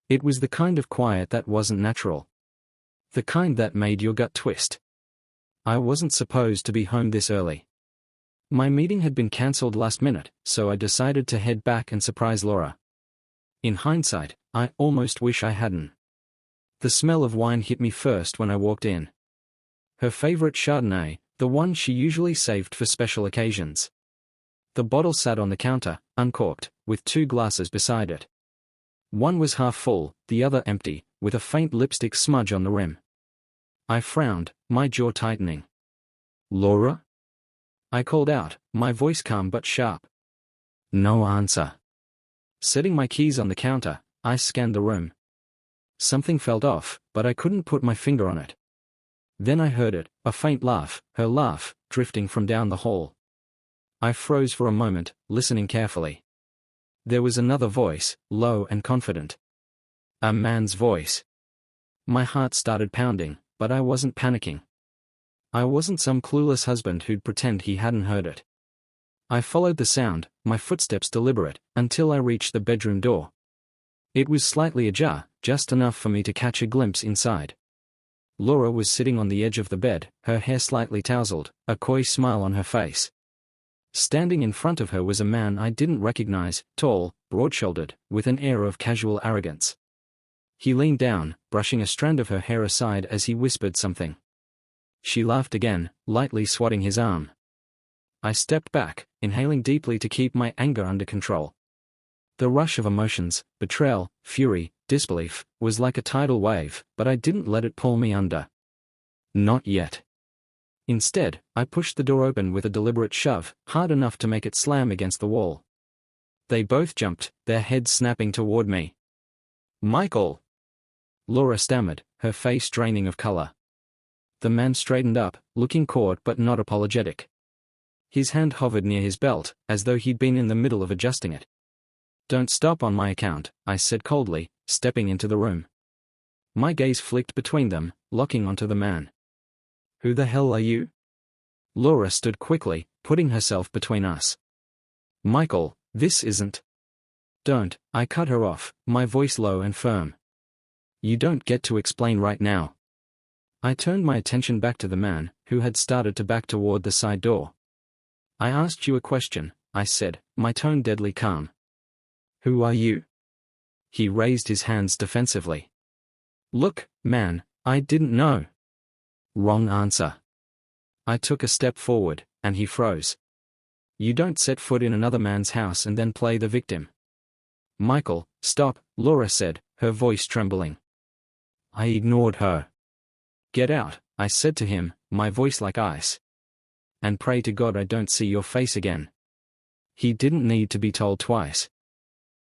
It was the kind of quiet that wasn't natural. The kind that made your gut twist. I wasn't supposed to be home this early. My meeting had been cancelled last minute, so I decided to head back and surprise Laura. In hindsight, I almost wish I hadn't. The smell of wine hit me first when I walked in. Her favorite Chardonnay, the one she usually saved for special occasions. The bottle sat on the counter, uncorked, with 2 glasses beside it. One was half full, the other empty, with a faint lipstick smudge on the rim. I frowned, my jaw tightening. "Laura?" I called out, my voice calm but sharp. No answer. Setting my keys on the counter, I scanned the room. Something felt off, but I couldn't put my finger on it. Then I heard it, a faint laugh, her laugh, drifting from down the hall. I froze for a moment, listening carefully. There was another voice, low and confident. A man's voice. My heart started pounding, but I wasn't panicking. I wasn't some clueless husband who'd pretend he hadn't heard it. I followed the sound, my footsteps deliberate, until I reached the bedroom door. It was slightly ajar, just enough for me to catch a glimpse inside. Laura was sitting on the edge of the bed, her hair slightly tousled, a coy smile on her face. Standing in front of her was a man I didn't recognize, tall, broad-shouldered, with an air of casual arrogance. He leaned down, brushing a strand of her hair aside as he whispered something. She laughed again, lightly swatting his arm. I stepped back, inhaling deeply to keep my anger under control. The rush of emotions, betrayal, fury, disbelief, was like a tidal wave, but I didn't let it pull me under. Not yet. Instead, I pushed the door open with a deliberate shove, hard enough to make it slam against the wall. They both jumped, their heads snapping toward me. "Michael!" Laura stammered, her face draining of color. The man straightened up, looking caught but not apologetic. His hand hovered near his belt, as though he'd been in the middle of adjusting it. "Don't stop on my account," I said coldly, stepping into the room. My gaze flicked between them, locking onto the man. "Who the hell are you?" Laura stood quickly, putting herself between us. "Michael, this isn't..." "Don't," I cut her off, my voice low and firm. "You don't get to explain right now." I turned my attention back to the man, who had started to back toward the side door. "I asked you a question," I said, my tone deadly calm. "Who are you?" He raised his hands defensively. "Look, man, I didn't know." Wrong answer. I took a step forward, and he froze. "You don't set foot in another man's house and then play the victim." "Michael, stop," Laura said, her voice trembling. I ignored her. "Get out," I said to him, my voice like ice. "And pray to God I don't see your face again." He didn't need to be told twice.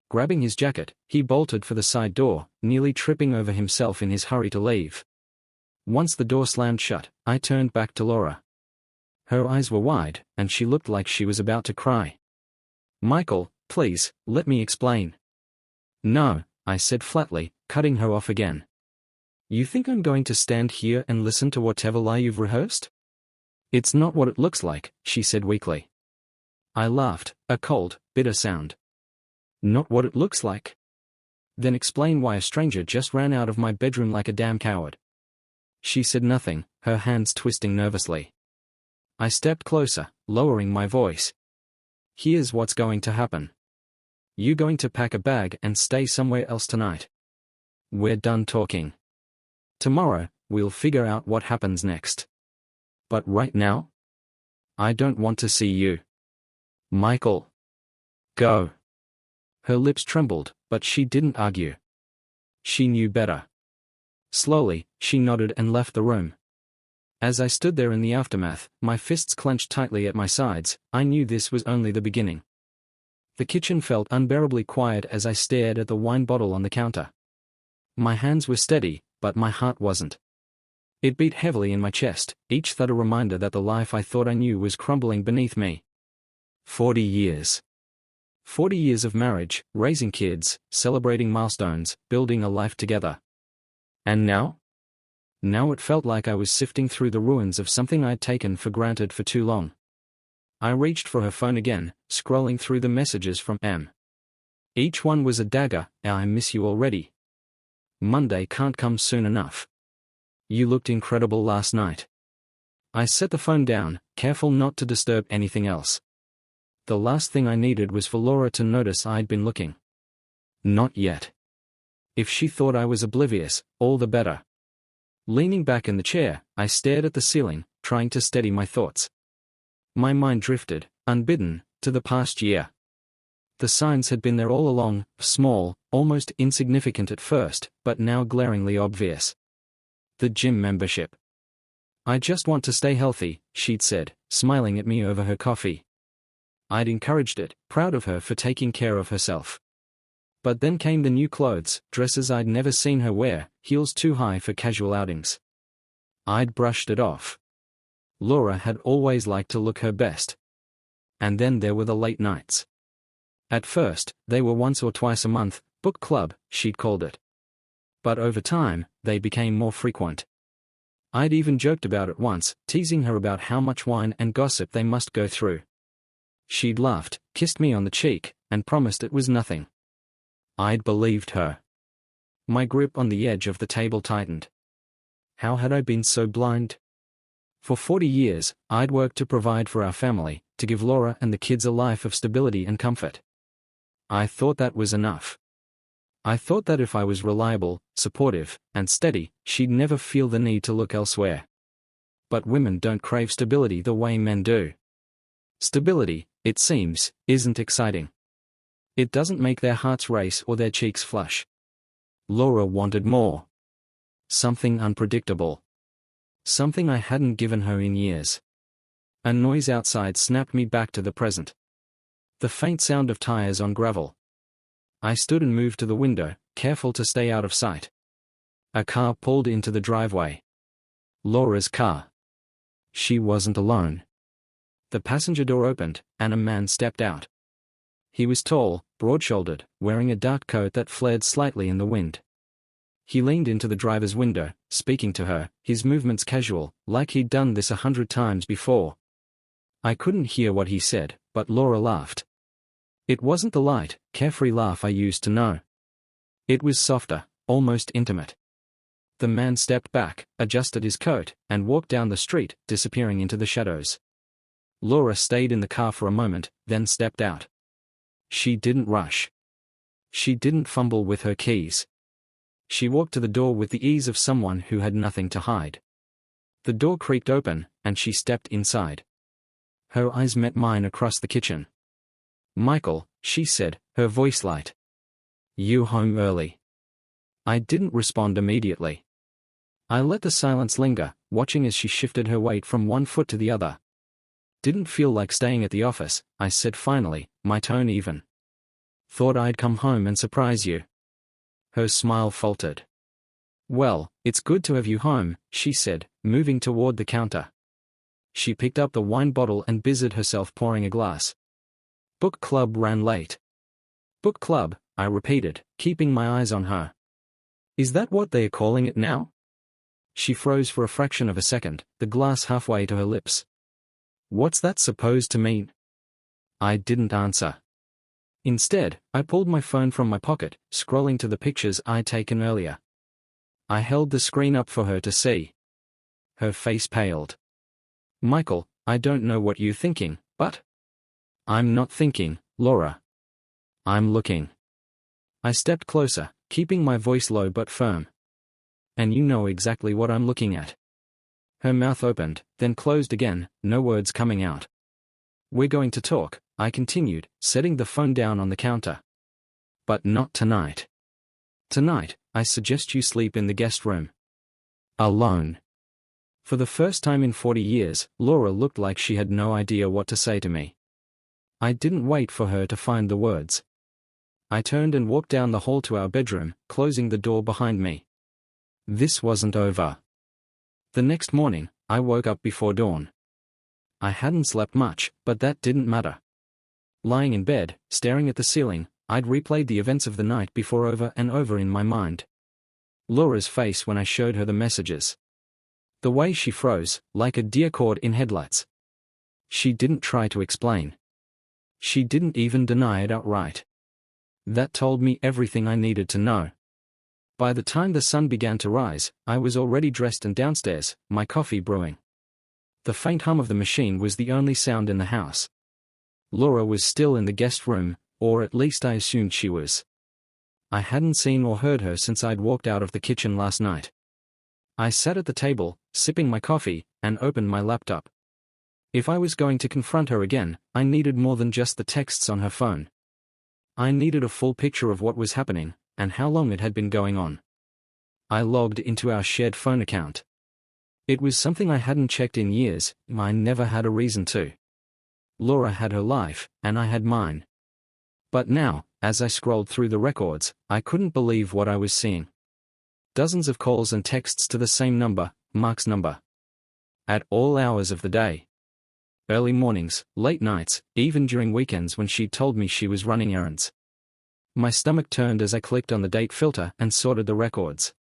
Grabbing his jacket, he bolted for the side door, nearly tripping over himself in his hurry to leave. Once the door slammed shut, I turned back to Laura. Her eyes were wide, and she looked like she was about to cry. "Michael, please, let me explain." "No," I said flatly, cutting her off again. "You think I'm going to stand here and listen to whatever lie you've rehearsed?" "It's not what it looks like," she said weakly. I laughed, a cold, bitter sound. "Not what it looks like?" "Then explain why a stranger just ran out of my bedroom like a damn coward." She said nothing, her hands twisting nervously. I stepped closer, lowering my voice. "Here's what's going to happen. You're going to pack a bag and stay somewhere else tonight. We're done talking. Tomorrow, we'll figure out what happens next. But right now? I don't want to see you. Michael. Go." Her lips trembled, but she didn't argue. She knew better. Slowly, she nodded and left the room. As I stood there in the aftermath, my fists clenched tightly at my sides, I knew this was only the beginning. The kitchen felt unbearably quiet as I stared at the wine bottle on the counter. My hands were steady, but my heart wasn't. It beat heavily in my chest, each thud a reminder that the life I thought I knew was crumbling beneath me. 40 years. 40 years of marriage, raising kids, celebrating milestones, building a life together. And now? Now it felt like I was sifting through the ruins of something I'd taken for granted for too long. I reached for her phone again, scrolling through the messages from M. Each one was a dagger. "I miss you already. Monday can't come soon enough. You looked incredible last night. I set the phone down, careful not to disturb anything else. The last thing I needed was for Laura to notice I'd been looking. Not yet. If she thought I was oblivious, all the better. Leaning back in the chair, I stared at the ceiling, trying to steady my thoughts. My mind drifted, unbidden, to the past year. The signs had been there all along, small, almost insignificant at first, but now glaringly obvious. The gym membership. "I just want to stay healthy," she'd said, smiling at me over her coffee. I'd encouraged it, proud of her for taking care of herself. But then came the new clothes, dresses I'd never seen her wear, heels too high for casual outings. I'd brushed it off. Laura had always liked to look her best. And then there were the late nights. At first, they were once or twice a month, book club, she'd called it. But over time, they became more frequent. I'd even joked about it once, teasing her about how much wine and gossip they must go through. She'd laughed, kissed me on the cheek, and promised it was nothing. I'd believed her. My grip on the edge of the table tightened. How had I been so blind? For 40 years, I'd worked to provide for our family, to give Laura and the kids a life of stability and comfort. I thought that was enough. I thought that if I was reliable, supportive, and steady, she'd never feel the need to look elsewhere. But women don't crave stability the way men do. Stability, it seems, isn't exciting. It doesn't make their hearts race or their cheeks flush. Laura wanted more. Something unpredictable. Something I hadn't given her in years. A noise outside snapped me back to the present. The faint sound of tires on gravel. I stood and moved to the window, careful to stay out of sight. A car pulled into the driveway. Laura's car. She wasn't alone. The passenger door opened, and a man stepped out. He was tall, broad-shouldered, wearing a dark coat that flared slightly in the wind. He leaned into the driver's window, speaking to her, his movements casual, like he'd done this 100 times before. I couldn't hear what he said, but Laura laughed. It wasn't the light, carefree laugh I used to know. It was softer, almost intimate. The man stepped back, adjusted his coat, and walked down the street, disappearing into the shadows. Laura stayed in the car for a moment, then stepped out. She didn't rush. She didn't fumble with her keys. She walked to the door with the ease of someone who had nothing to hide. The door creaked open, and she stepped inside. Her eyes met mine across the kitchen. "Michael," she said, her voice light. "You home early?" I didn't respond immediately. I let the silence linger, watching as she shifted her weight from one foot to the other. "Didn't feel like staying at the office," I said finally, my tone even. "Thought I'd come home and surprise you." Her smile faltered. "Well, it's good to have you home," she said, moving toward the counter. She picked up the wine bottle and busied herself pouring a glass. "Book club ran late." "Book club," I repeated, keeping my eyes on her. "Is that what they are calling it now?" She froze for a fraction of a second, the glass halfway to her lips. "What's that supposed to mean?" I didn't answer. Instead, I pulled my phone from my pocket, scrolling to the pictures I'd taken earlier. I held the screen up for her to see. Her face paled. "Michael, I don't know what you're thinking, but..." "I'm not thinking, Laura. I'm looking." I stepped closer, keeping my voice low but firm. "And you know exactly what I'm looking at." Her mouth opened, then closed again, no words coming out. "We're going to talk," I continued, setting the phone down on the counter. "But not tonight. Tonight, I suggest you sleep in the guest room. Alone." For the first time in 40 years, Laura looked like she had no idea what to say to me. I didn't wait for her to find the words. I turned and walked down the hall to our bedroom, closing the door behind me. This wasn't over. The next morning, I woke up before dawn. I hadn't slept much, but that didn't matter. Lying in bed, staring at the ceiling, I'd replayed the events of the night before over and over in my mind. Laura's face when I showed her the messages. The way she froze, like a deer caught in headlights. She didn't try to explain. She didn't even deny it outright. That told me everything I needed to know. By the time the sun began to rise, I was already dressed and downstairs, my coffee brewing. The faint hum of the machine was the only sound in the house. Laura was still in the guest room, or at least I assumed she was. I hadn't seen or heard her since I'd walked out of the kitchen last night. I sat at the table, sipping my coffee, and opened my laptop. If I was going to confront her again, I needed more than just the texts on her phone. I needed a full picture of what was happening, and how long it had been going on. I logged into our shared phone account. It was something I hadn't checked in years, I never had a reason to. Laura had her life, and I had mine. But now, as I scrolled through the records, I couldn't believe what I was seeing. Dozens of calls and texts to the same number, Mark's number. At all hours of the day. Early mornings, late nights, even during weekends when she'd told me she was running errands. My stomach turned as I clicked on the date filter and sorted the records.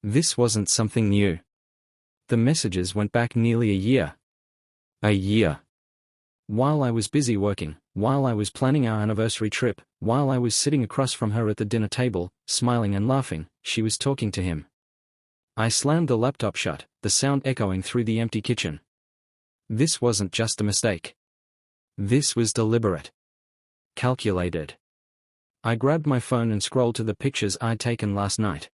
This wasn't something new. The messages went back nearly a year. A year. While I was busy working, while I was planning our anniversary trip, while I was sitting across from her at the dinner table, smiling and laughing, she was talking to him. I slammed the laptop shut, the sound echoing through the empty kitchen. This wasn't just a mistake. This was deliberate. Calculated. I grabbed my phone and scrolled to the pictures I'd taken last night.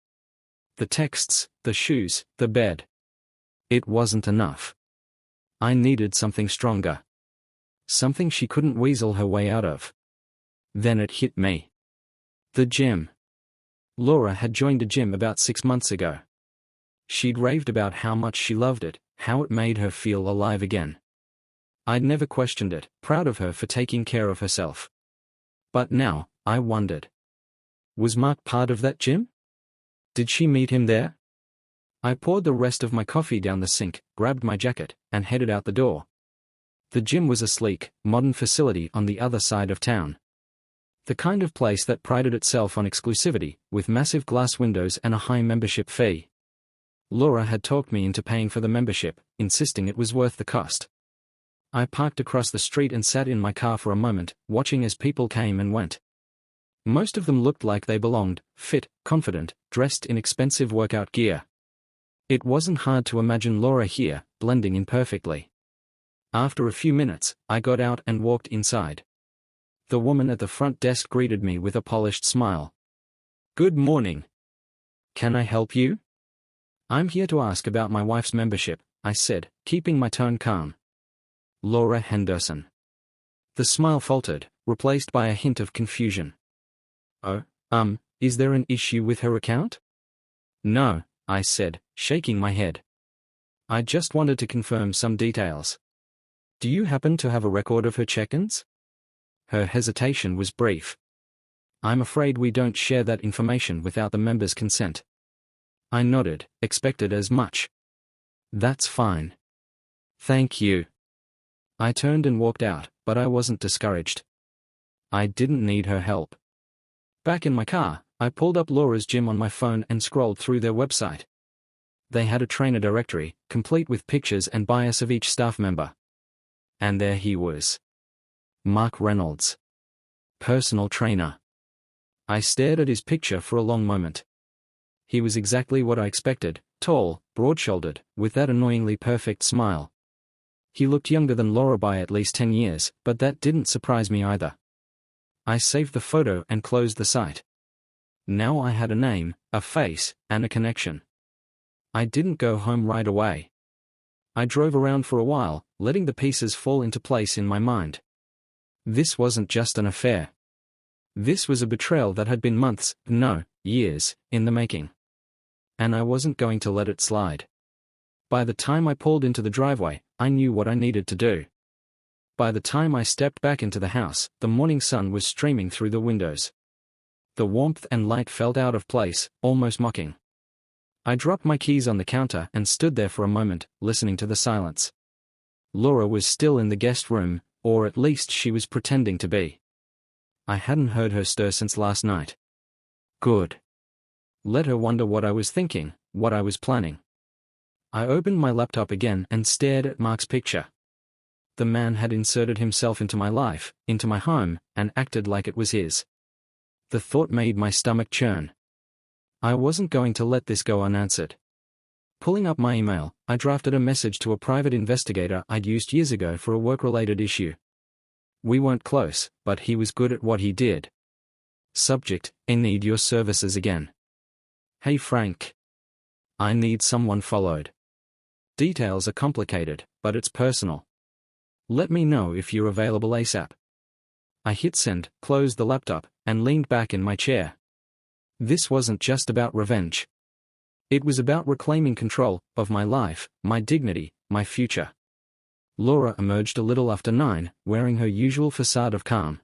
The texts, the shoes, the bed. It wasn't enough. I needed something stronger. Something she couldn't weasel her way out of. Then it hit me. The gym. Laura had joined a gym about 6 months ago. She'd raved about how much she loved it, how it made her feel alive again. I'd never questioned it, proud of her for taking care of herself. But now, I wondered. Was Mark part of that gym? Did she meet him there? I poured the rest of my coffee down the sink, grabbed my jacket, and headed out the door. The gym was a sleek, modern facility on the other side of town. The kind of place that prided itself on exclusivity, with massive glass windows and a high membership fee. Laura had talked me into paying for the membership, insisting it was worth the cost. I parked across the street and sat in my car for a moment, watching as people came and went. Most of them looked like they belonged, fit, confident, dressed in expensive workout gear. It wasn't hard to imagine Laura here, blending in perfectly. After a few minutes, I got out and walked inside. The woman at the front desk greeted me with a polished smile. "Good morning. Can I help you?" "I'm here to ask about my wife's membership," I said, keeping my tone calm. "Laura Henderson." The smile faltered, replaced by a hint of confusion. "Oh, is there an issue with her account?" "No," I said, shaking my head. "I just wanted to confirm some details. Do you happen to have a record of her check-ins?" Her hesitation was brief. "I'm afraid we don't share that information without the members' consent." I nodded, expected as much. "That's fine. Thank you." I turned and walked out, but I wasn't discouraged. I didn't need her help. Back in my car, I pulled up Laura's gym on my phone and scrolled through their website. They had a trainer directory, complete with pictures and bios of each staff member. And there he was. Mark Reynolds. Personal trainer. I stared at his picture for a long moment. He was exactly what I expected, tall, broad-shouldered, with that annoyingly perfect smile. He looked younger than Laura by at least 10 years, but that didn't surprise me either. I saved the photo and closed the site. Now I had a name, a face, and a connection. I didn't go home right away. I drove around for a while, letting the pieces fall into place in my mind. This wasn't just an affair. This was a betrayal that had been months, no, years, in the making. And I wasn't going to let it slide. By the time I pulled into the driveway, I knew what I needed to do. By the time I stepped back into the house, the morning sun was streaming through the windows. The warmth and light felt out of place, almost mocking. I dropped my keys on the counter and stood there for a moment, listening to the silence. Laura was still in the guest room, or at least she was pretending to be. I hadn't heard her stir since last night. Good. Let her wonder what I was thinking, what I was planning. I opened my laptop again and stared at Mark's picture. The man had inserted himself into my life, into my home, and acted like it was his. The thought made my stomach churn. I wasn't going to let this go unanswered. Pulling up my email, I drafted a message to a private investigator I'd used years ago for a work-related issue. We weren't close, but he was good at what he did. Subject: I need your services again. Hey Frank. I need someone followed. Details are complicated, but it's personal. Let me know if you're available ASAP. I hit send, closed the laptop, and leaned back in my chair. This wasn't just about revenge. It was about reclaiming control of my life, my dignity, my future. Laura emerged a little after 9, wearing her usual facade of calm.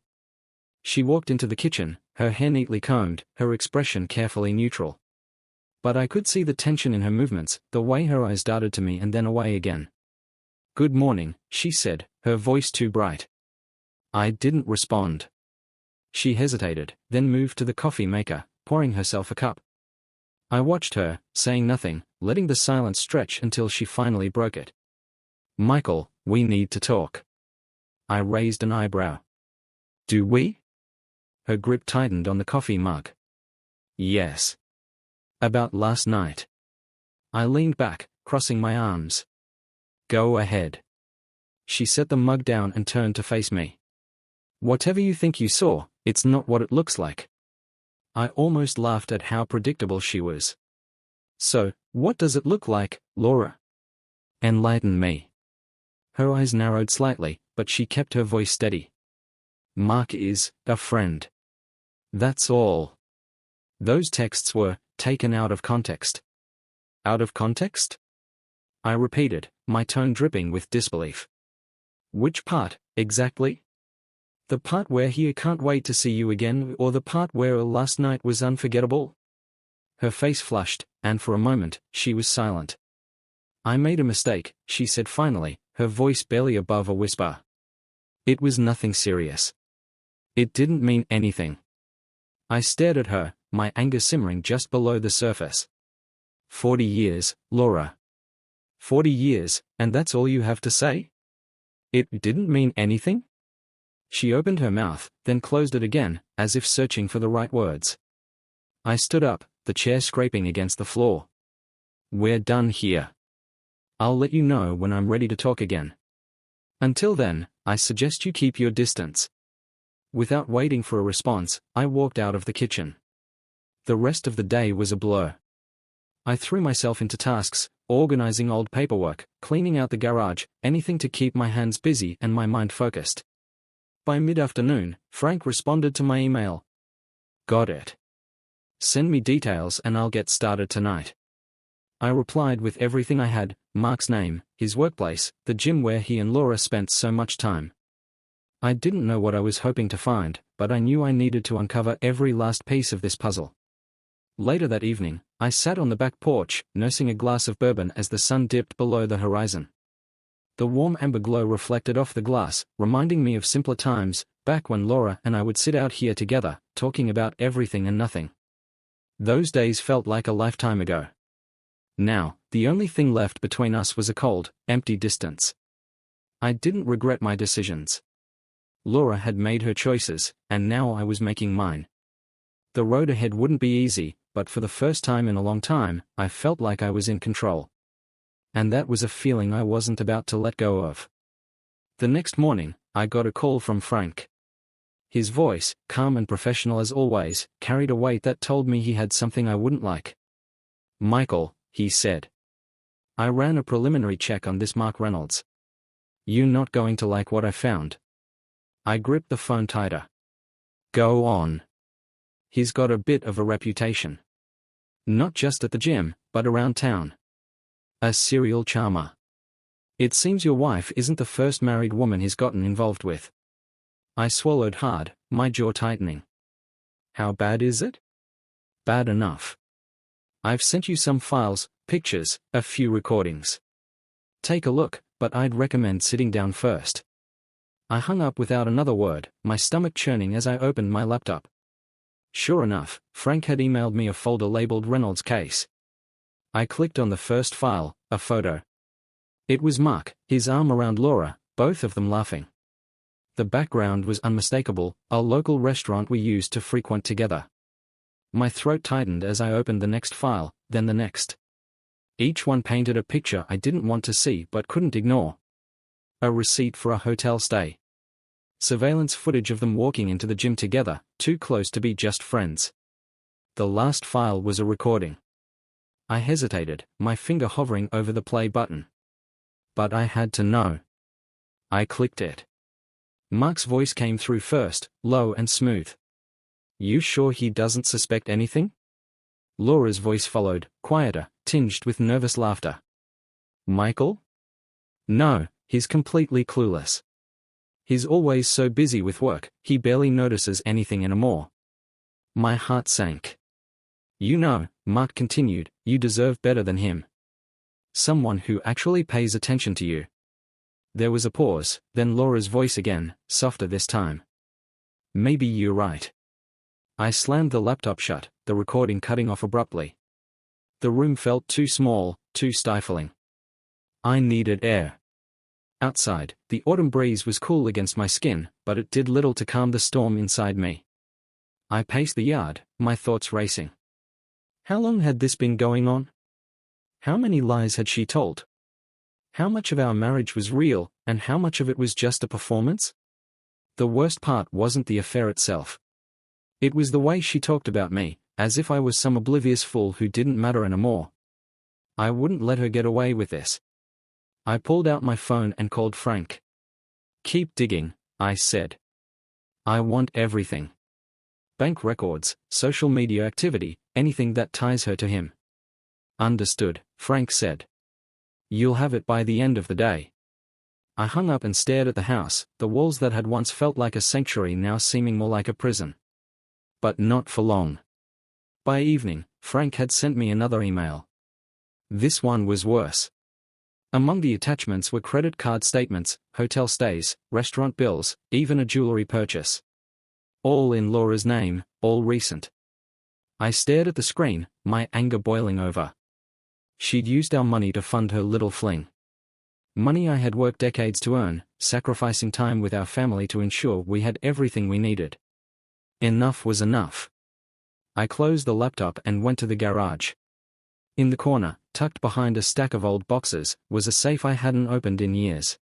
She walked into the kitchen, her hair neatly combed, her expression carefully neutral. But I could see the tension in her movements, the way her eyes darted to me and then away again. "Good morning," she said, her voice too bright. I didn't respond. She hesitated, then moved to the coffee maker, pouring herself a cup. I watched her, saying nothing, letting the silence stretch until she finally broke it. "Michael, we need to talk." I raised an eyebrow. "Do we?" Her grip tightened on the coffee mug. "Yes." "About last night." I leaned back, crossing my arms. "Go ahead." She set the mug down and turned to face me. "Whatever you think you saw, it's not what it looks like." I almost laughed at how predictable she was. "So, what does it look like, Laura? Enlighten me." Her eyes narrowed slightly, but she kept her voice steady. "Mark is a friend. That's all." Those texts were taken out of context. Out of context? I repeated, my tone dripping with disbelief. "Which part, exactly? The part where he can't wait to see you again, or the part where last night was unforgettable?" Her face flushed, and for a moment, she was silent. "I made a mistake," she said finally, her voice barely above a whisper. "It was nothing serious. It didn't mean anything." I stared at her, my anger simmering just below the surface. 40 years, Laura. 40 years, and that's all you have to say? It didn't mean anything? She opened her mouth, then closed it again, as if searching for the right words. I stood up, the chair scraping against the floor. "We're done here. I'll let you know when I'm ready to talk again. Until then, I suggest you keep your distance." Without waiting for a response, I walked out of the kitchen. The rest of the day was a blur. I threw myself into tasks, organizing old paperwork, cleaning out the garage, anything to keep my hands busy and my mind focused. By mid-afternoon, Frank responded to my email. "Got it. Send me details and I'll get started tonight." I replied with everything I had: Mark's name, his workplace, the gym where he and Laura spent so much time. I didn't know what I was hoping to find, but I knew I needed to uncover every last piece of this puzzle. Later that evening, I sat on the back porch, nursing a glass of bourbon as the sun dipped below the horizon. The warm amber glow reflected off the glass, reminding me of simpler times, back when Laura and I would sit out here together, talking about everything and nothing. Those days felt like a lifetime ago. Now, the only thing left between us was a cold, empty distance. I didn't regret my decisions. Laura had made her choices, and now I was making mine. The road ahead wouldn't be easy, but for the first time in a long time, I felt like I was in control. And that was a feeling I wasn't about to let go of. The next morning, I got a call from Frank. His voice, calm and professional as always, carried a weight that told me he had something I wouldn't like. "Michael," he said. "I ran a preliminary check on this Mark Reynolds. You're not going to like what I found." I gripped the phone tighter. "Go on." "He's got a bit of a reputation. Not just at the gym, but around town. A serial charmer. It seems your wife isn't the first married woman he's gotten involved with." I swallowed hard, my jaw tightening. "How bad is it?" "Bad enough. I've sent you some files, pictures, a few recordings. Take a look, but I'd recommend sitting down first." I hung up without another word, my stomach churning as I opened my laptop. Sure enough, Frank had emailed me a folder labeled Reynolds Case. I clicked on the first file, a photo. It was Mark, his arm around Laura, both of them laughing. The background was unmistakable, a local restaurant we used to frequent together. My throat tightened as I opened the next file, then the next. Each one painted a picture I didn't want to see but couldn't ignore. A receipt for a hotel stay. Surveillance footage of them walking into the gym together, too close to be just friends. The last file was a recording. I hesitated, my finger hovering over the play button. But I had to know. I clicked it. Mark's voice came through first, low and smooth. You sure he doesn't suspect anything? Laura's voice followed, quieter, tinged with nervous laughter. Michael? No, he's completely clueless. He's always so busy with work, he barely notices anything anymore. My heart sank. You know, Mark continued, you deserve better than him. Someone who actually pays attention to you. There was a pause, then Laura's voice again, softer this time. Maybe you're right. I slammed the laptop shut, the recording cutting off abruptly. The room felt too small, too stifling. I needed air. Outside, the autumn breeze was cool against my skin, but it did little to calm the storm inside me. I paced the yard, my thoughts racing. How long had this been going on? How many lies had she told? How much of our marriage was real, and how much of it was just a performance? The worst part wasn't the affair itself. It was the way she talked about me, as if I was some oblivious fool who didn't matter anymore. I wouldn't let her get away with this. I pulled out my phone and called Frank. Keep digging, I said. I want everything. Bank records, social media activity, anything that ties her to him. Understood, Frank said. You'll have it by the end of the day. I hung up and stared at the house, the walls that had once felt like a sanctuary now seeming more like a prison. But not for long. By evening, Frank had sent me another email. This one was worse. Among the attachments were credit card statements, hotel stays, restaurant bills, even a jewelry purchase. All in Laura's name, all recent. I stared at the screen, my anger boiling over. She'd used our money to fund her little fling. Money I had worked decades to earn, sacrificing time with our family to ensure we had everything we needed. Enough was enough. I closed the laptop and went to the garage. In the corner, tucked behind a stack of old boxes, was a safe I hadn't opened in years.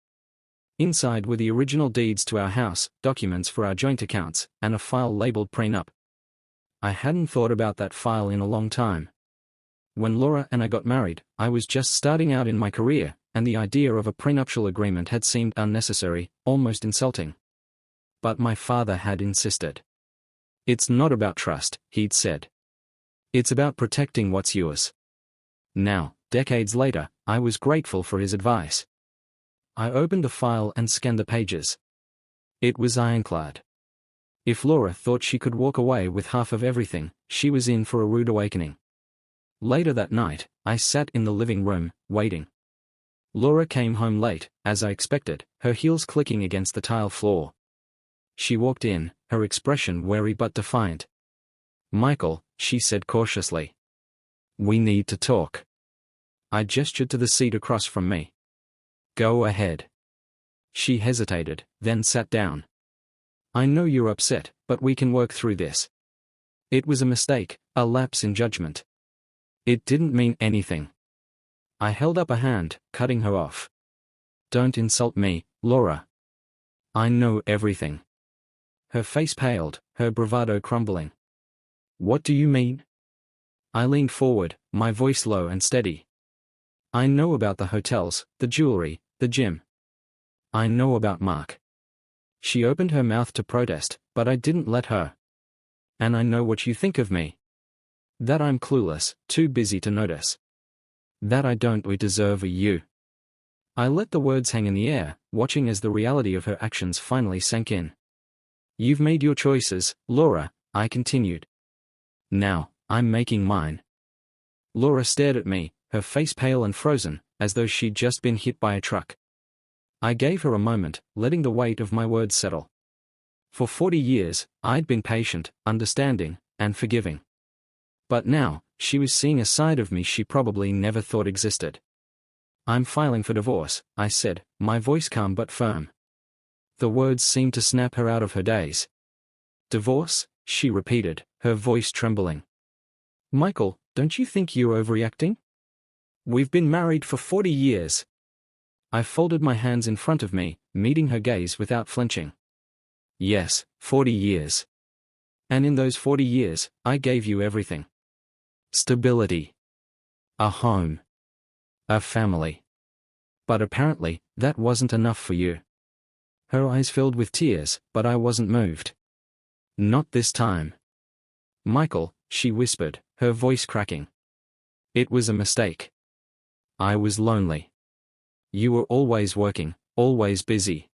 Inside were the original deeds to our house, documents for our joint accounts, and a file labeled prenup. I hadn't thought about that file in a long time. When Laura and I got married, I was just starting out in my career, and the idea of a prenuptial agreement had seemed unnecessary, almost insulting. But my father had insisted. It's not about trust, he'd said. It's about protecting what's yours. Now, decades later, I was grateful for his advice. I opened the file and scanned the pages. It was ironclad. If Laura thought she could walk away with half of everything, she was in for a rude awakening. Later that night, I sat in the living room, waiting. Laura came home late, as I expected, her heels clicking against the tile floor. She walked in, her expression wary but defiant. Michael, she said cautiously. We need to talk. I gestured to the seat across from me. Go ahead. She hesitated, then sat down. I know you're upset, but we can work through this. It was a mistake, a lapse in judgment. It didn't mean anything. I held up a hand, cutting her off. Don't insult me, Laura. I know everything. Her face paled, her bravado crumbling. What do you mean? I leaned forward, my voice low and steady. I know about the hotels, the jewelry, the gym. I know about Mark. She opened her mouth to protest, but I didn't let her. And I know what you think of me. That I'm clueless, too busy to notice. That I don't deserve a you. I let the words hang in the air, watching as the reality of her actions finally sank in. You've made your choices, Laura, I continued. Now, I'm making mine. Laura stared at me, her face pale and frozen, as though she'd just been hit by a truck. I gave her a moment, letting the weight of my words settle. For 40 years, I'd been patient, understanding, and forgiving. But now, she was seeing a side of me she probably never thought existed. I'm filing for divorce, I said, my voice calm but firm. The words seemed to snap her out of her daze. Divorce? She repeated, her voice trembling. Michael, don't you think you're overreacting? We've been married for 40 years. I folded my hands in front of me, meeting her gaze without flinching. Yes, 40 years. And in those 40 years, I gave you everything. Stability. A home. A family. But apparently, that wasn't enough for you. Her eyes filled with tears, but I wasn't moved. Not this time. Michael, she whispered, her voice cracking. It was a mistake. I was lonely. You were always working, always busy.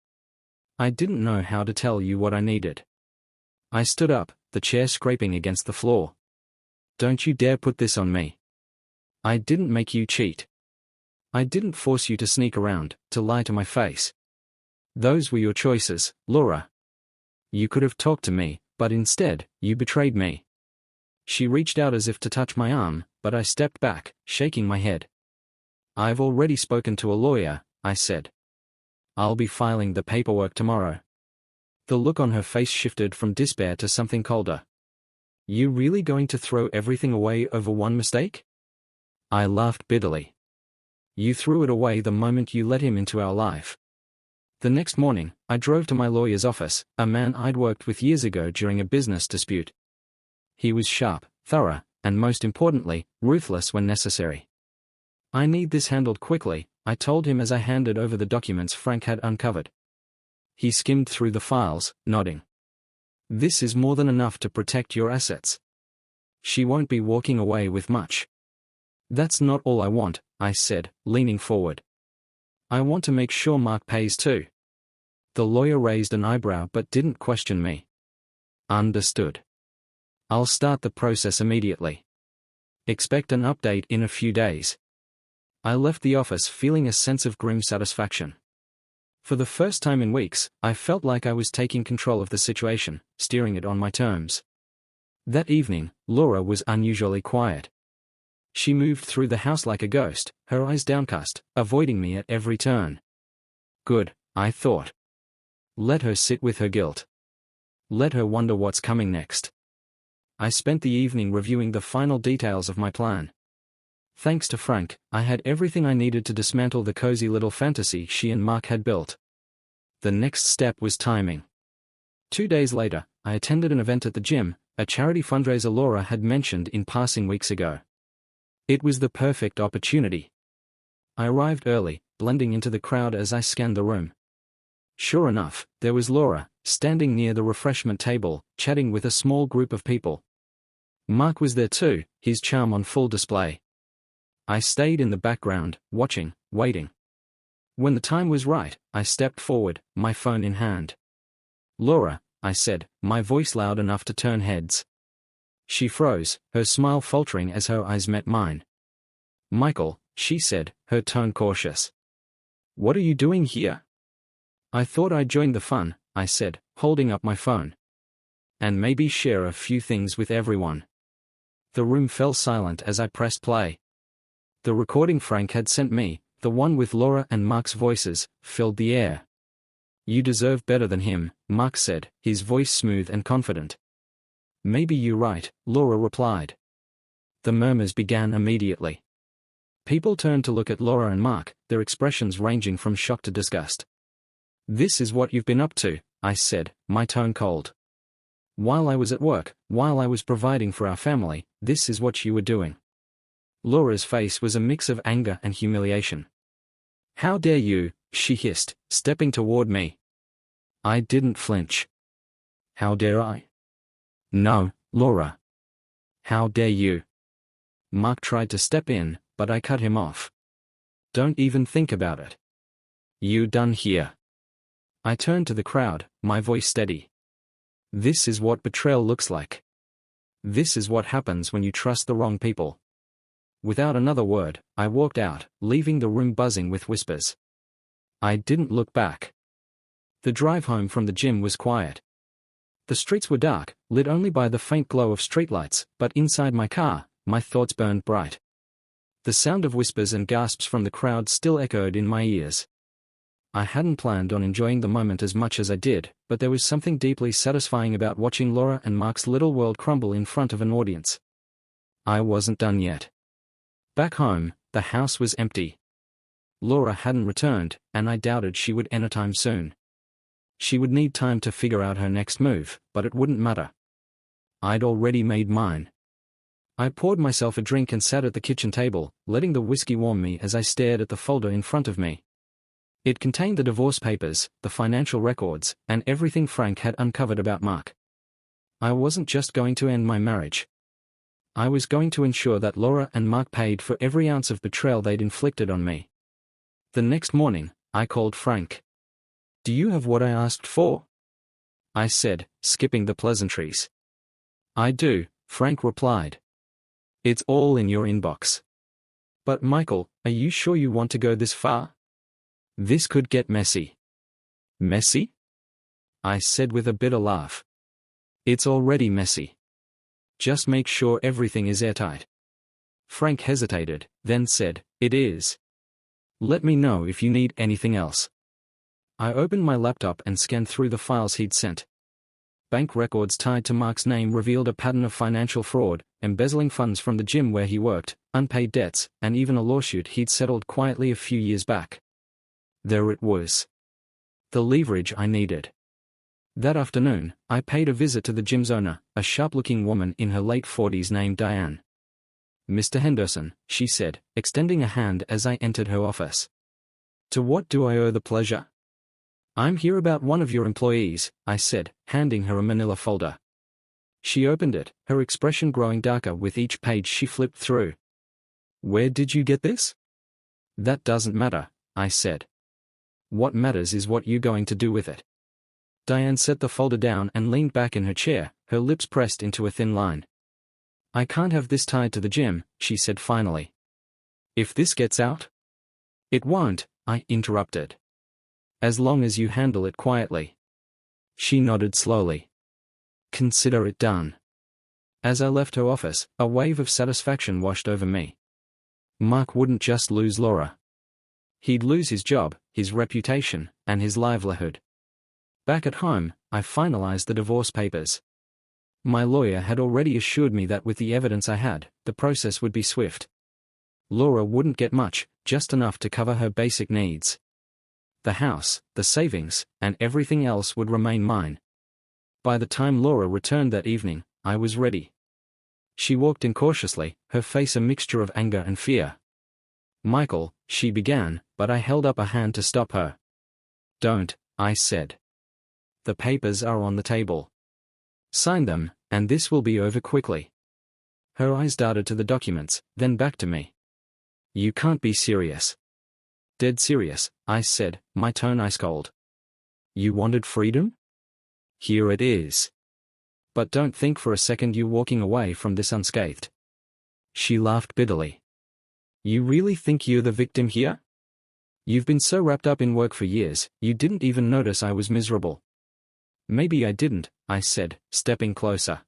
I didn't know how to tell you what I needed. I stood up, the chair scraping against the floor. Don't you dare put this on me. I didn't make you cheat. I didn't force you to sneak around, to lie to my face. Those were your choices, Laura. You could have talked to me, but instead, you betrayed me. She reached out as if to touch my arm, but I stepped back, shaking my head. I've already spoken to a lawyer, I said. I'll be filing the paperwork tomorrow. The look on her face shifted from despair to something colder. You really going to throw everything away over one mistake? I laughed bitterly. You threw it away the moment you let him into our life. The next morning, I drove to my lawyer's office, a man I'd worked with years ago during a business dispute. He was sharp, thorough, and most importantly, ruthless when necessary. I need this handled quickly, I told him as I handed over the documents Frank had uncovered. He skimmed through the files, nodding. This is more than enough to protect your assets. She won't be walking away with much. That's not all I want, I said, leaning forward. I want to make sure Mark pays too. The lawyer raised an eyebrow but didn't question me. Understood. I'll start the process immediately. Expect an update in a few days. I left the office feeling a sense of grim satisfaction. For the first time in weeks, I felt like I was taking control of the situation, steering it on my terms. That evening, Laura was unusually quiet. She moved through the house like a ghost, her eyes downcast, avoiding me at every turn. Good, I thought. Let her sit with her guilt. Let her wonder what's coming next. I spent the evening reviewing the final details of my plan. Thanks to Frank, I had everything I needed to dismantle the cozy little fantasy she and Mark had built. The next step was timing. 2 days later, I attended an event at the gym, a charity fundraiser Laura had mentioned in passing weeks ago. It was the perfect opportunity. I arrived early, blending into the crowd as I scanned the room. Sure enough, there was Laura, standing near the refreshment table, chatting with a small group of people. Mark was there too, his charm on full display. I stayed in the background, watching, waiting. When the time was right, I stepped forward, my phone in hand. Laura, I said, my voice loud enough to turn heads. She froze, her smile faltering as her eyes met mine. Michael, she said, her tone cautious. What are you doing here? I thought I'd join the fun, I said, holding up my phone. And maybe share a few things with everyone. The room fell silent as I pressed play. The recording Frank had sent me, the one with Laura and Mark's voices, filled the air. You deserve better than him, Mark said, his voice smooth and confident. Maybe you're right, Laura replied. The murmurs began immediately. People turned to look at Laura and Mark, their expressions ranging from shock to disgust. This is what you've been up to, I said, my tone cold. While I was at work, while I was providing for our family, this is what you were doing. Laura's face was a mix of anger and humiliation. How dare you, she hissed, stepping toward me. I didn't flinch. How dare I? No, Laura. How dare you? Mark tried to step in, but I cut him off. Don't even think about it. You done here. I turned to the crowd, my voice steady. This is what betrayal looks like. This is what happens when you trust the wrong people. Without another word, I walked out, leaving the room buzzing with whispers. I didn't look back. The drive home from the gym was quiet. The streets were dark, lit only by the faint glow of streetlights, but inside my car, my thoughts burned bright. The sound of whispers and gasps from the crowd still echoed in my ears. I hadn't planned on enjoying the moment as much as I did, but there was something deeply satisfying about watching Laura and Mark's little world crumble in front of an audience. I wasn't done yet. Back home, the house was empty. Laura hadn't returned, and I doubted she would anytime soon. She would need time to figure out her next move, but it wouldn't matter. I'd already made mine. I poured myself a drink and sat at the kitchen table, letting the whiskey warm me as I stared at the folder in front of me. It contained the divorce papers, the financial records, and everything Frank had uncovered about Mark. I wasn't just going to end my marriage. I was going to ensure that Laura and Mark paid for every ounce of betrayal they'd inflicted on me. The next morning, I called Frank. "Do you have what I asked for?" I said, skipping the pleasantries. "I do," Frank replied. "It's all in your inbox." "But Michael, are you sure you want to go this far? This could get messy." "Messy?" I said with a bitter laugh. "It's already messy. Just make sure everything is airtight." Frank hesitated, then said, "It is. Let me know if you need anything else." I opened my laptop and scanned through the files he'd sent. Bank records tied to Mark's name revealed a pattern of financial fraud, embezzling funds from the gym where he worked, unpaid debts, and even a lawsuit he'd settled quietly a few years back. There it was. The leverage I needed. That afternoon, I paid a visit to the gym's owner, a sharp-looking woman in her late 40s named Diane. "Mr. Henderson," she said, extending a hand as I entered her office. "To what do I owe the pleasure?" "I'm here about one of your employees," I said, handing her a manila folder. She opened it, her expression growing darker with each page she flipped through. "Where did you get this?" "That doesn't matter," I said. "What matters is what you're going to do with it." Diane set the folder down and leaned back in her chair, her lips pressed into a thin line. "I can't have this tied to the gym," she said finally. "If this gets out?" "It won't," I interrupted. "As long as you handle it quietly." She nodded slowly. "Consider it done." As I left her office, a wave of satisfaction washed over me. Mark wouldn't just lose Laura. He'd lose his job, his reputation, and his livelihood. Back at home, I finalized the divorce papers. My lawyer had already assured me that with the evidence I had, the process would be swift. Laura wouldn't get much, just enough to cover her basic needs. The house, the savings, and everything else would remain mine. By the time Laura returned that evening, I was ready. She walked in cautiously, her face a mixture of anger and fear. "Michael," she began, but I held up a hand to stop her. "Don't," I said. "The papers are on the table. Sign them, and this will be over quickly." Her eyes darted to the documents, then back to me. "You can't be serious." "Dead serious," I said, my tone ice cold. "You wanted freedom? Here it is. But don't think for a second you're walking away from this unscathed." She laughed bitterly. "You really think you're the victim here? You've been so wrapped up in work for years, you didn't even notice I was miserable." "Maybe I didn't," I said, stepping closer.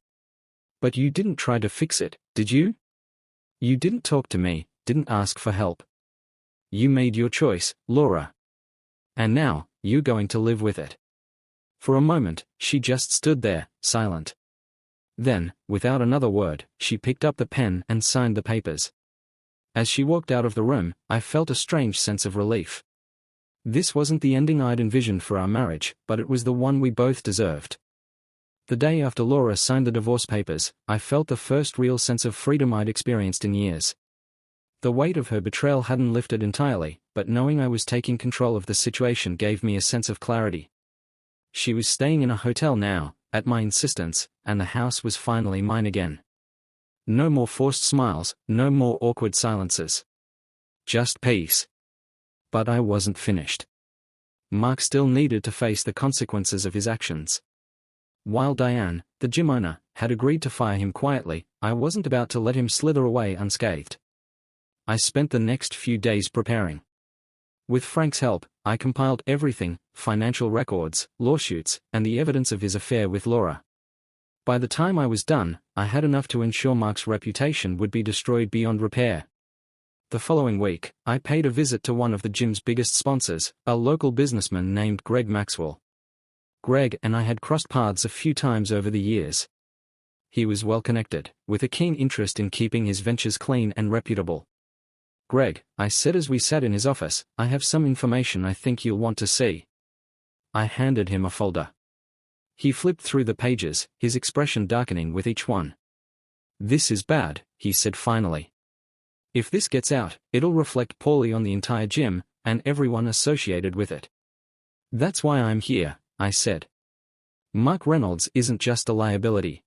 "But you didn't try to fix it, did you? You didn't talk to me, didn't ask for help. You made your choice, Laura. And now, you're going to live with it." For a moment, she just stood there, silent. Then, without another word, she picked up the pen and signed the papers. As she walked out of the room, I felt a strange sense of relief. This wasn't the ending I'd envisioned for our marriage, but it was the one we both deserved. The day after Laura signed the divorce papers, I felt the first real sense of freedom I'd experienced in years. The weight of her betrayal hadn't lifted entirely, but knowing I was taking control of the situation gave me a sense of clarity. She was staying in a hotel now, at my insistence, and the house was finally mine again. No more forced smiles, no more awkward silences. Just peace. But I wasn't finished. Mark still needed to face the consequences of his actions. While Diane, the gym owner, had agreed to fire him quietly, I wasn't about to let him slither away unscathed. I spent the next few days preparing. With Frank's help, I compiled everything: financial records, lawsuits, and the evidence of his affair with Laura. By the time I was done, I had enough to ensure Mark's reputation would be destroyed beyond repair. The following week, I paid a visit to one of the gym's biggest sponsors, a local businessman named Greg Maxwell. Greg and I had crossed paths a few times over the years. He was well connected, with a keen interest in keeping his ventures clean and reputable. "Greg," I said as we sat in his office, "I have some information I think you'll want to see." I handed him a folder. He flipped through the pages, his expression darkening with each one. "This is bad," he said finally. "If this gets out, it'll reflect poorly on the entire gym, and everyone associated with it." "That's why I'm here," I said. "Mark Reynolds isn't just a liability.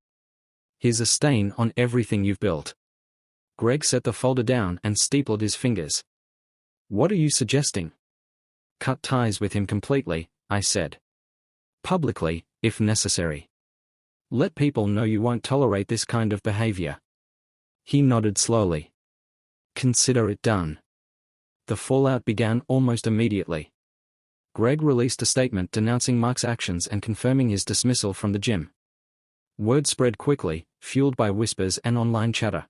He's a stain on everything you've built." Greg set the folder down and steepled his fingers. "What are you suggesting?" "Cut ties with him completely," I said. "Publicly, if necessary. Let people know you won't tolerate this kind of behavior." He nodded slowly. "Consider it done." The fallout began almost immediately. Greg released a statement denouncing Mark's actions and confirming his dismissal from the gym. Word spread quickly, fueled by whispers and online chatter.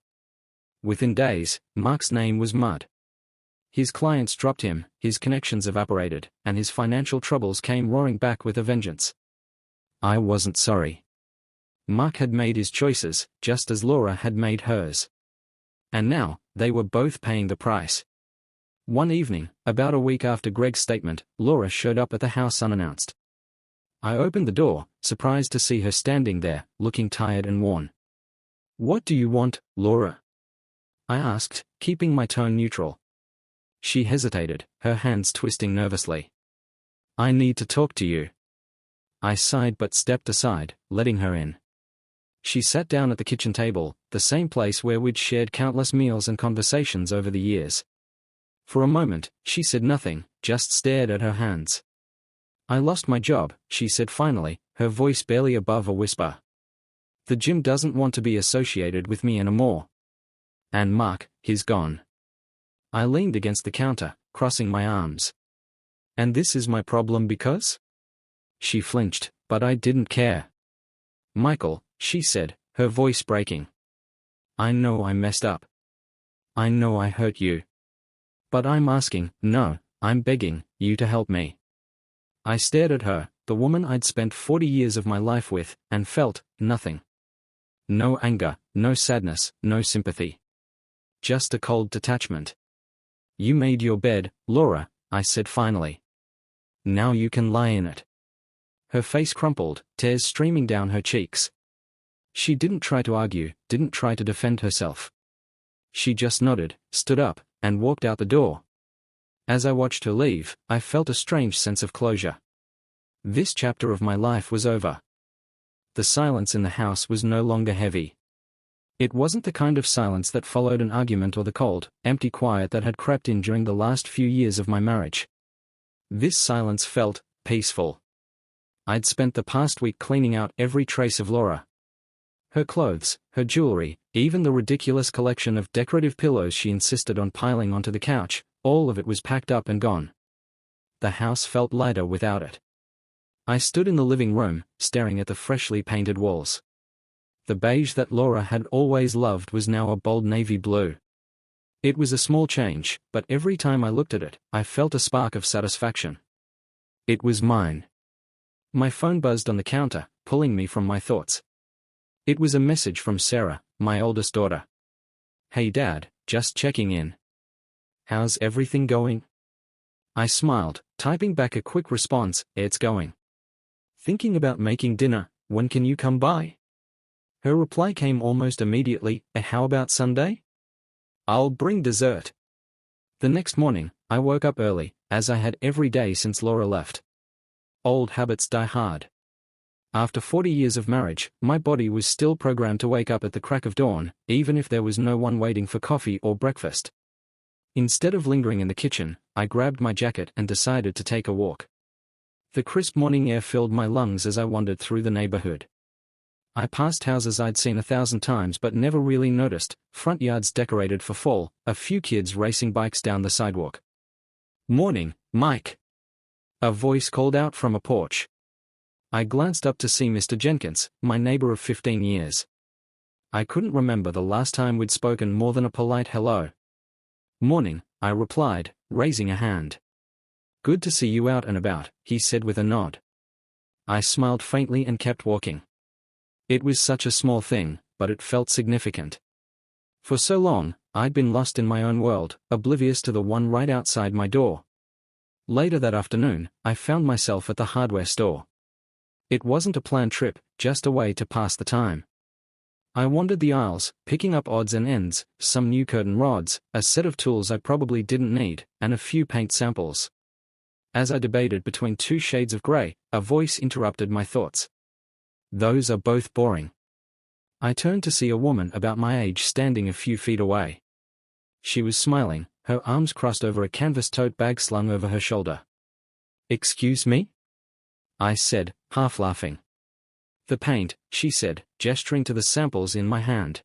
Within days, Mark's name was mud. His clients dropped him, his connections evaporated, and his financial troubles came roaring back with a vengeance. I wasn't sorry. Mark had made his choices, just as Laura had made hers. And now, they were both paying the price. One evening, about a week after Greg's statement, Laura showed up at the house unannounced. I opened the door, surprised to see her standing there, looking tired and worn. "What do you want, Laura?" I asked, keeping my tone neutral. She hesitated, her hands twisting nervously. "I need to talk to you." I sighed but stepped aside, letting her in. She sat down at the kitchen table, the same place where we'd shared countless meals and conversations over the years. For a moment, she said nothing, just stared at her hands. "I lost my job," she said finally, her voice barely above a whisper. "The gym doesn't want to be associated with me anymore. And Mark, he's gone." I leaned against the counter, crossing my arms. "And this is my problem because?" She flinched, but I didn't care. "Michael," she said, her voice breaking. "I know I messed up. I know I hurt you. But I'm asking, no, I'm begging, you to help me." I stared at her, the woman I'd spent 40 years of my life with, and felt nothing. No anger, no sadness, no sympathy. Just a cold detachment. "You made your bed, Laura," I said finally. "Now you can lie in it." Her face crumpled, tears streaming down her cheeks. She didn't try to argue, didn't try to defend herself. She just nodded, stood up, and walked out the door. As I watched her leave, I felt a strange sense of closure. This chapter of my life was over. The silence in the house was no longer heavy. It wasn't the kind of silence that followed an argument or the cold, empty quiet that had crept in during the last few years of my marriage. This silence felt peaceful. I'd spent the past week cleaning out every trace of Laura. Her clothes, her jewelry, even the ridiculous collection of decorative pillows she insisted on piling onto the couch, all of it was packed up and gone. The house felt lighter without it. I stood in the living room, staring at the freshly painted walls. The beige that Laura had always loved was now a bold navy blue. It was a small change, but every time I looked at it, I felt a spark of satisfaction. It was mine. My phone buzzed on the counter, pulling me from my thoughts. It was a message from Sarah, my oldest daughter. "Hey Dad, just checking in. How's everything going?" I smiled, typing back a quick response, "It's going. Thinking about making dinner, when can you come by?" Her reply came almost immediately, "How about Sunday? I'll bring dessert." The next morning, I woke up early, as I had every day since Laura left. Old habits die hard. After 40 years of marriage, my body was still programmed to wake up at the crack of dawn, even if there was no one waiting for coffee or breakfast. Instead of lingering in the kitchen, I grabbed my jacket and decided to take a walk. The crisp morning air filled my lungs as I wandered through the neighborhood. I passed houses I'd seen 1,000 times but never really noticed, front yards decorated for fall, a few kids racing bikes down the sidewalk. "Morning, Mike," a voice called out from a porch. I glanced up to see Mr. Jenkins, my neighbor of 15 years. I couldn't remember the last time we'd spoken more than a polite hello. "Morning," I replied, raising a hand. "Good to see you out and about," he said with a nod. I smiled faintly and kept walking. It was such a small thing, but it felt significant. For so long, I'd been lost in my own world, oblivious to the one right outside my door. Later that afternoon, I found myself at the hardware store. It wasn't a planned trip, just a way to pass the time. I wandered the aisles, picking up odds and ends, some new curtain rods, a set of tools I probably didn't need, and a few paint samples. As I debated between two shades of grey, a voice interrupted my thoughts. "Those are both boring." I turned to see a woman about my age standing a few feet away. She was smiling, her arms crossed over a canvas tote bag slung over her shoulder. "Excuse me?" I said, half laughing. "The paint," she said, gesturing to the samples in my hand.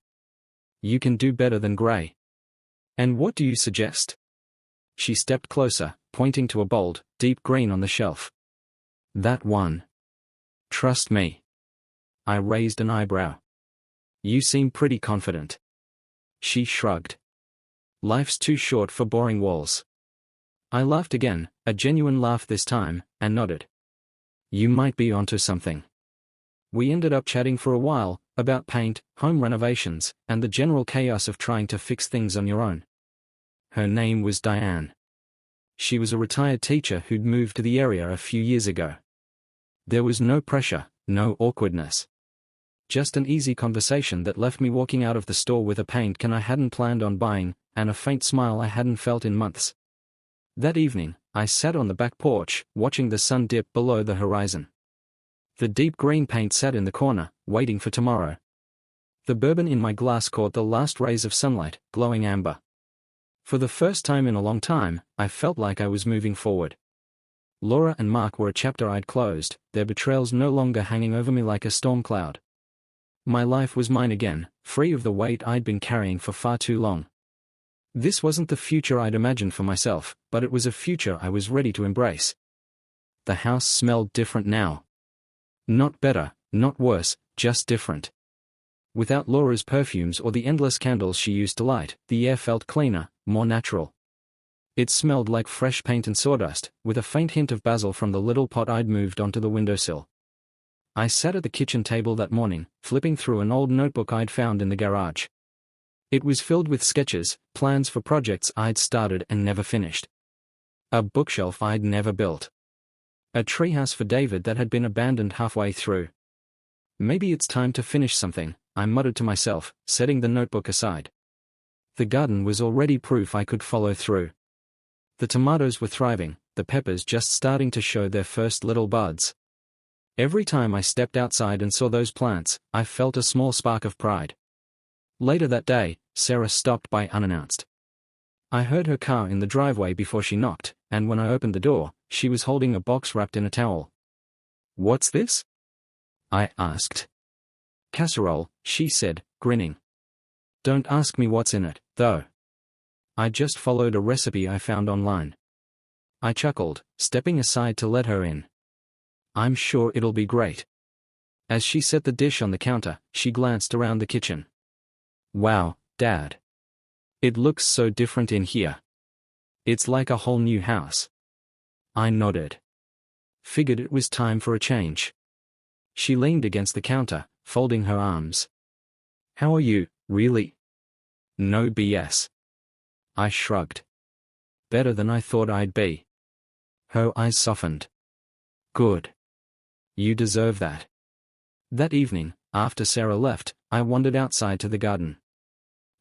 "You can do better than grey." "And what do you suggest?" She stepped closer, pointing to a bold, deep green on the shelf. "That one. Trust me." I raised an eyebrow. "You seem pretty confident." She shrugged. "Life's too short for boring walls." I laughed again, a genuine laugh this time, and nodded. "You might be onto something." We ended up chatting for a while, about paint, home renovations, and the general chaos of trying to fix things on your own. Her name was Diane. She was a retired teacher who'd moved to the area a few years ago. There was no pressure, no awkwardness. Just an easy conversation that left me walking out of the store with a paint can I hadn't planned on buying, and a faint smile I hadn't felt in months. That evening, I sat on the back porch, watching the sun dip below the horizon. The deep green paint sat in the corner, waiting for tomorrow. The bourbon in my glass caught the last rays of sunlight, glowing amber. For the first time in a long time, I felt like I was moving forward. Laura and Mark were a chapter I'd closed, their betrayals no longer hanging over me like a storm cloud. My life was mine again, free of the weight I'd been carrying for far too long. This wasn't the future I'd imagined for myself, but it was a future I was ready to embrace. The house smelled different now. Not better, not worse, just different. Without Laura's perfumes or the endless candles she used to light, the air felt cleaner, more natural. It smelled like fresh paint and sawdust, with a faint hint of basil from the little pot I'd moved onto the windowsill. I sat at the kitchen table that morning, flipping through an old notebook I'd found in the garage. It was filled with sketches, plans for projects I'd started and never finished. A bookshelf I'd never built. A treehouse for David that had been abandoned halfway through. Maybe it's time to finish something, I muttered to myself, setting the notebook aside. The garden was already proof I could follow through. The tomatoes were thriving, the peppers just starting to show their first little buds. Every time I stepped outside and saw those plants, I felt a small spark of pride. Later that day, Sarah stopped by unannounced. I heard her car in the driveway before she knocked, and when I opened the door, she was holding a box wrapped in a towel. "What's this?" I asked. "Casserole," she said, grinning. "Don't ask me what's in it, though. I just followed a recipe I found online." I chuckled, stepping aside to let her in. "I'm sure it'll be great." As she set the dish on the counter, she glanced around the kitchen. "Wow, Dad. It looks so different in here. It's like a whole new house." I nodded. Figured it was time for a change. She leaned against the counter, folding her arms. "How are you, really?" "No BS." I shrugged. "Better than I thought I'd be." Her eyes softened. "Good. You deserve that." That evening, after Sarah left, I wandered outside to the garden.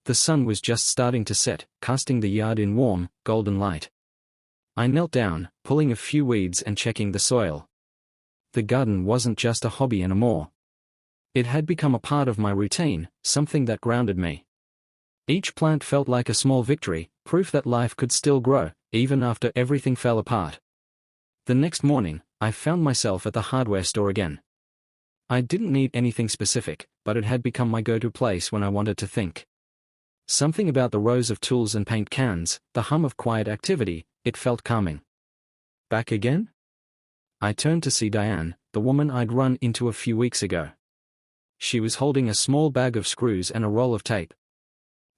The sun was just starting to set, casting the yard in warm, golden light. I knelt down, pulling a few weeds and checking the soil. The garden wasn't just a hobby anymore. It had become a part of my routine, something that grounded me. Each plant felt like a small victory, proof that life could still grow, even after everything fell apart. The next morning, I found myself at the hardware store again. I didn't need anything specific, but it had become my go-to place when I wanted to think. Something about the rows of tools and paint cans, the hum of quiet activity, it felt calming. "Back again?" I turned to see Diane, the woman I'd run into a few weeks ago. She was holding a small bag of screws and a roll of tape.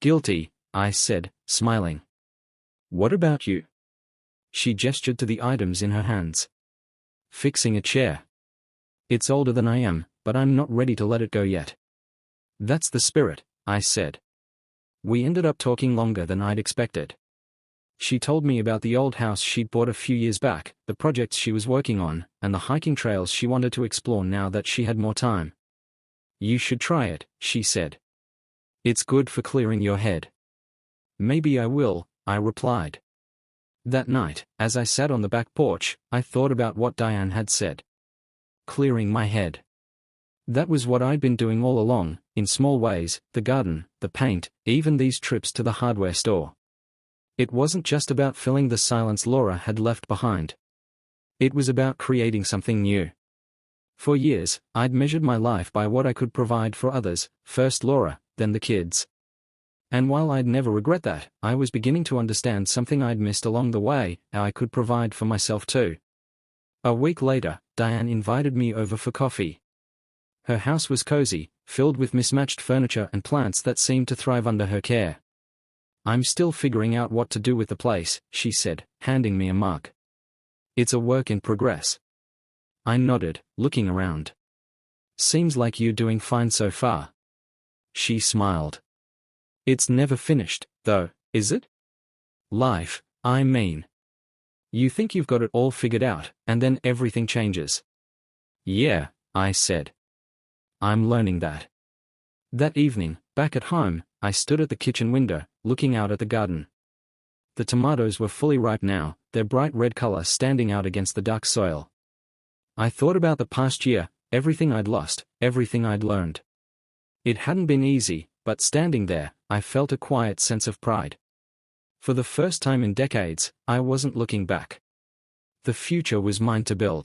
"Guilty," I said, smiling. "What about you?" She gestured to the items in her hands. "Fixing a chair. It's older than I am, but I'm not ready to let it go yet. That's the spirit, I said. We ended up talking longer than I'd expected. She told me about the old house she'd bought a few years back, the projects she was working on, and the hiking trails she wanted to explore now that she had more time. You should try it, she said. It's good for clearing your head. Maybe I will, I replied. That night, as I sat on the back porch, I thought about what Diane had said. Clearing my head. That was what I'd been doing all along, in small ways, the garden, the paint, even these trips to the hardware store. It wasn't just about filling the silence Laura had left behind. It was about creating something new. For years, I'd measured my life by what I could provide for others, first Laura, then the kids. And while I'd never regret that, I was beginning to understand something I'd missed along the way, how I could provide for myself too. A week later, Diane invited me over for coffee. Her house was cozy, filled with mismatched furniture and plants that seemed to thrive under her care. I'm still figuring out what to do with the place, she said, handing me a mug. It's a work in progress. I nodded, looking around. Seems like you're doing fine so far. She smiled. It's never finished, though, is it? Life, I mean. You think you've got it all figured out, and then everything changes. Yeah, I said. I'm learning that. That evening, back at home, I stood at the kitchen window, looking out at the garden. The tomatoes were fully ripe now, their bright red color standing out against the dark soil. I thought about the past year, everything I'd lost, everything I'd learned. It hadn't been easy, but standing there, I felt a quiet sense of pride. For the first time in decades, I wasn't looking back. The future was mine to build.